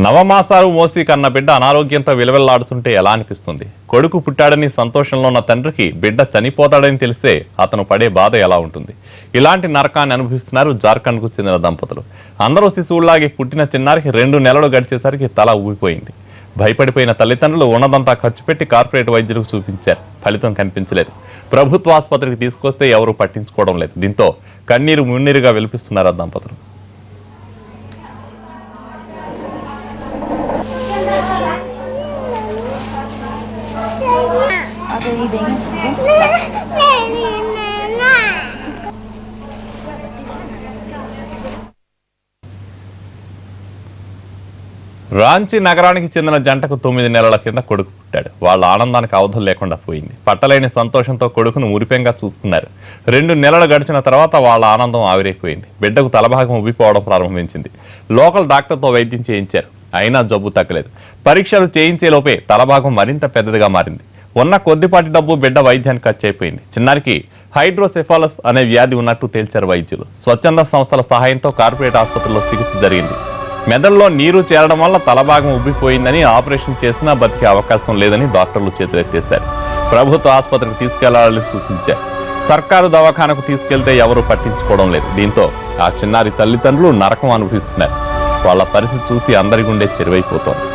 నవమాసాలు మోసి కన్న బిడ్డ అనారోగ్యంతో విలవెల్లాడుతుంటే ఎలా అనిపిస్తుంది? కొడుకు పుట్టాడని సంతోషంలో ఉన్న తండ్రికి బిడ్డ చనిపోతాడని తెలిస్తే అతను పడే బాధ ఎలా ఉంటుంది? ఇలాంటి నరకాన్ని అనుభవిస్తున్నారు జార్ఖండ్కు చెందిన దంపతులు. అందరూ శిశువులాగే పుట్టిన చిన్నారికి 2 నెలలు గడిచేసరికి తల ఊగిపోయింది. భయపడిపోయిన తల్లిదండ్రులు ఉన్నదంతా ఖర్చు పెట్టి కార్పొరేట్ వైద్యులకు చూపించారు. ఫలితం కనిపించలేదు. ప్రభుత్వ ఆసుపత్రికి తీసుకొస్తే ఎవరూ పట్టించుకోవడం లేదు. దీంతో కన్నీరు మున్నీరుగా వెలిపిస్తున్నారు ఆ దంపతులు. రాంచీ నగరానికి చెందిన జంటకు 9 నెలల కింద కొడుకు పుట్టాడు. వాళ్ళ ఆనందానికి అవధులు లేకుండా పోయింది. పట్టలేని సంతోషంతో కొడుకును మురిపెంగా చూసుకున్నారు. 2 నెలలు గడిచిన తర్వాత వాళ్ళ ఆనందం ఆవిరైపోయింది. బిడ్డకు తలభాగం ఉబ్బిపోవడం ప్రారంభించింది. లోకల్ డాక్టర్తో వైద్యం చేయించారు. అయినా జబ్బు తగ్గలేదు. పరీక్షలు చేయించేలోపే తలభాగం మరింత పెద్దదిగా మారింది. ఉన్న కొద్దిపాటి డబ్బు బిడ్డ వైద్యానికి ఖర్చు అయిపోయింది. చిన్నారికి హైడ్రోసెఫాలస్ అనే వ్యాధి ఉన్నట్టు తేల్చారు వైద్యులు. స్వచ్ఛంద సంస్థల సహాయంతో కార్పొరేట్ ఆసుపత్రిలో చికిత్స జరిగింది. మెదడులో నీరు చేరడం వల్ల తలభాగం ఉబ్బిపోయిందని, ఆపరేషన్ చేసినా బతికే అవకాశం లేదని డాక్టర్లు చేతులెత్తేశారు. ప్రభుత్వ ఆసుపత్రికి తీసుకెళ్లాలని సూచించారు. సర్కారు దవాఖానకు తీసుకెళ్తే ఎవరూ పట్టించుకోవడం లేదు. దీంతో ఆ చిన్నారి తల్లిదండ్రులు నరకం అనుభవిస్తున్నారు. వాళ్ళ పరిస్థితి చూసి అందరి గుండె చెరువైపోతోంది.